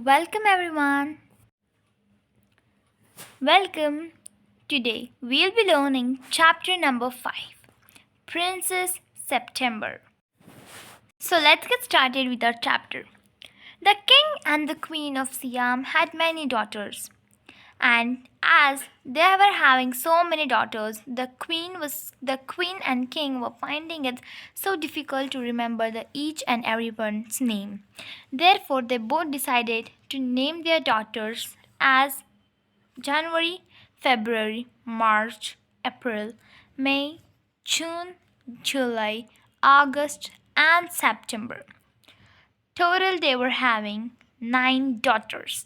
Welcome everyone. Welcome. Today we'll be learning chapter number 5, Princess September. So let's get started with our chapter. The king and the queen of Siam had many daughters, and as they were having so many daughters, the queen and king were finding it so difficult to remember each and everyone's name. Therefore, they both decided to name their daughters as January, February, March, April, May, June, July, August, and September. Total, they were having 9 daughters.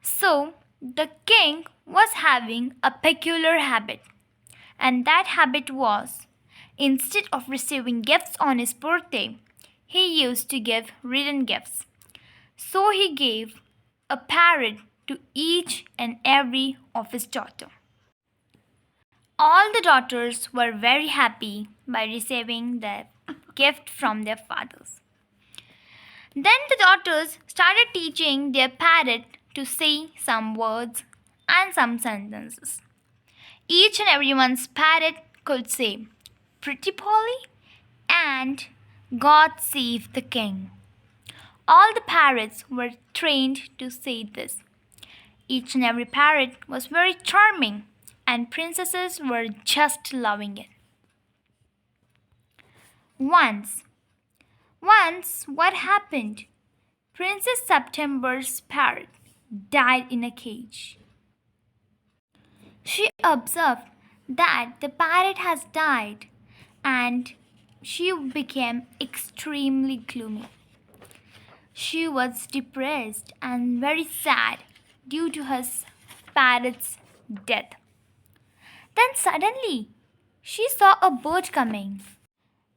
So, the king was having a peculiar habit, and that habit was instead of receiving gifts on his birthday, he used to give written gifts. So, he gave a parrot to each and every of his daughters. All the daughters were very happy by receiving the gift from their fathers. Then the daughters started teaching their parrot to say some words and some sentences. Each and everyone's parrot could say, "Pretty Polly" and "God save the king." All the parrots were trained to say this. Each and every parrot was very charming, and princesses were just loving it. Once, once, what happened? Princess September's parrot died in a cage. She observed that the parrot has died, and she became extremely gloomy. She was depressed and very sad due to her parrot's death. Then suddenly, she saw a bird coming.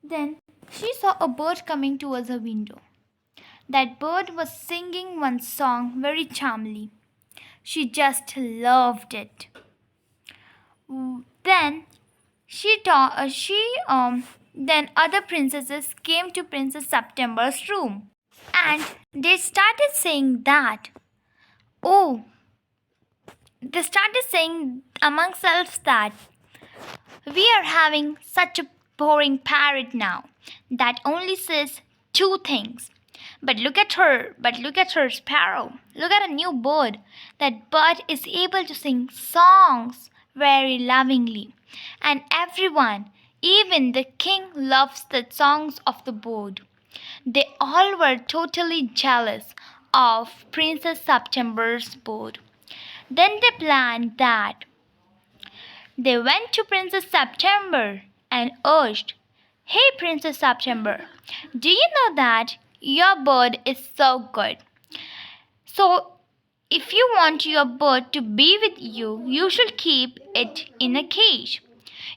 Then she saw a bird coming towards her window. That bird was singing one song very charmingly. She just loved it. Then then other princesses came to Princess September's room, and they started saying that, oh, they started saying among themselves that we are having such a boring parrot now that only says two things. But look at her sparrow. Look at a new bird. That bird is able to sing songs very lovingly. And everyone, even the king, loves the songs of the bird. They all were totally jealous of Princess September's bird. Then they planned that they went to Princess September and urged, "Hey, Princess September, do you know that your bird is so good? So, if you want your bird to be with you, you should keep it in a cage.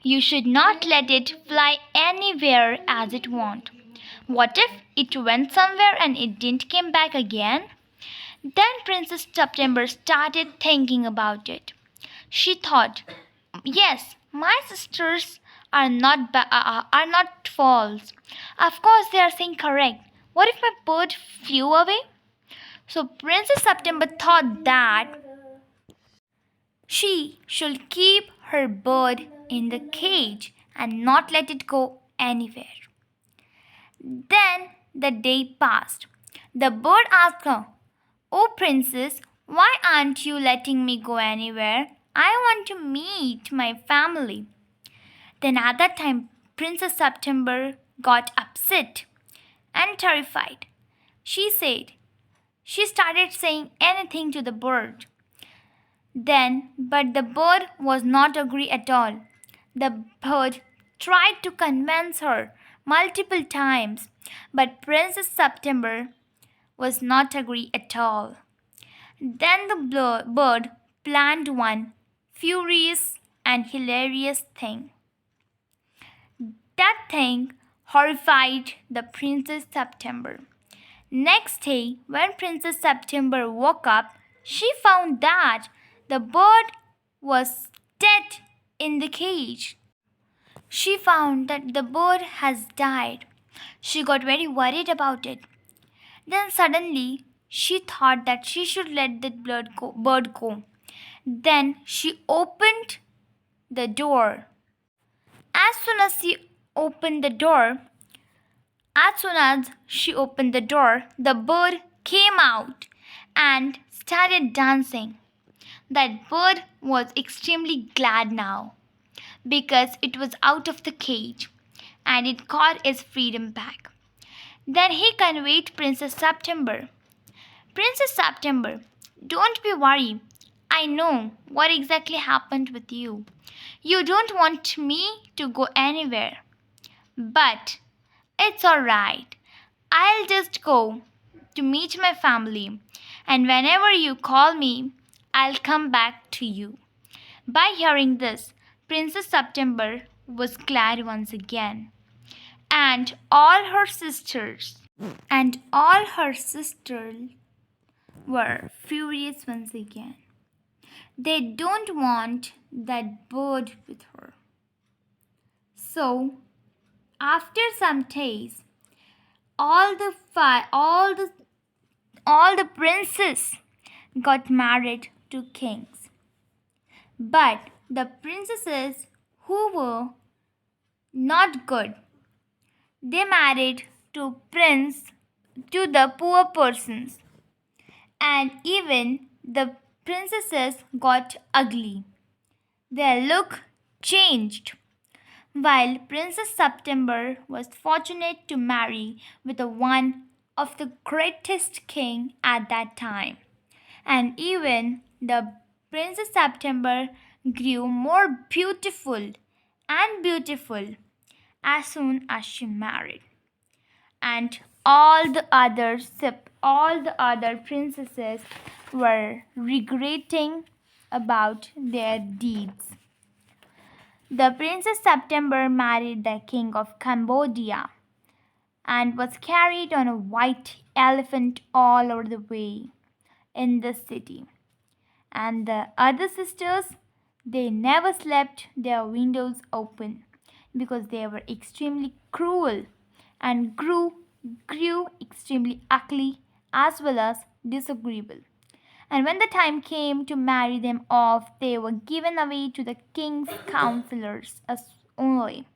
You should not let it fly anywhere as it wants. What if it went somewhere and it didn't come back again?" Then Princess September started thinking about it. She thought, yes, my sisters are not false. Of course, they are saying correct. What if my bird flew away? So Princess September thought that she should keep her bird in the cage and not let it go anywhere. Then the day passed. The bird asked her, "Oh, princess, why aren't you letting me go anywhere? I want to meet my family." Then at that time, Princess September got upset and terrified. She started saying anything to the bird. But the bird was not agree at all. The bird tried to convince her multiple times, but Princess September was not agree at all. Then the bird planned one furious and hilarious thing. That thing horrified the Princess September. Next day, when Princess September woke up, she found that the bird was dead in the cage. She found that the bird has died. She got very worried about it. Then suddenly she thought that she should let that bird go. Then she opened the door. As soon as she opened the door, as soon as she opened the door, the bird came out and started dancing. That bird was extremely glad now because it was out of the cage and it got its freedom back. Then he conveyed Princess September. Princess September, don't be worried. I know what exactly happened with you. You don't want me to go anywhere. But it's alright. I'll just go to meet my family, and whenever you call me, I'll come back to you. By hearing this, Princess September was glad once again, and all her sisters were furious once again. They don't want that bird with her. So, after some days, all the fi- all the princes got married to kings. But the princesses who were not good, they married to the poor persons. And even the princesses got ugly. Their look changed. While Princess September was fortunate to marry with one of the greatest king at that time. And even the Princess September grew more beautiful and beautiful as soon as she married. And all the other princesses were regretting about their deeds. The Princess September married the king of Cambodia and was carried on a white elephant all over the way in the city. And the other sisters, they never slept their windows open because they were extremely cruel and grew extremely ugly as well as disagreeable. And when the time came to marry them off, they were given away to the king's counselors as only.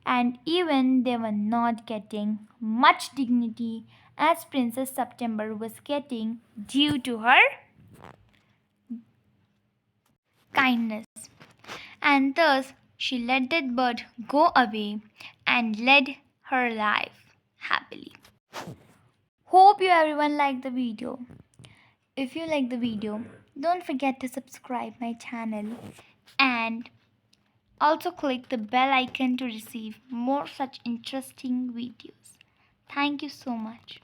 And even they were not getting much dignity as Princess September was getting due to her kindness. And thus she let that bird go away and led her life happily. Hope you everyone liked the video. If you like the video, don't forget to subscribe my channel and also click the bell icon to receive more such interesting videos. Thank you so much.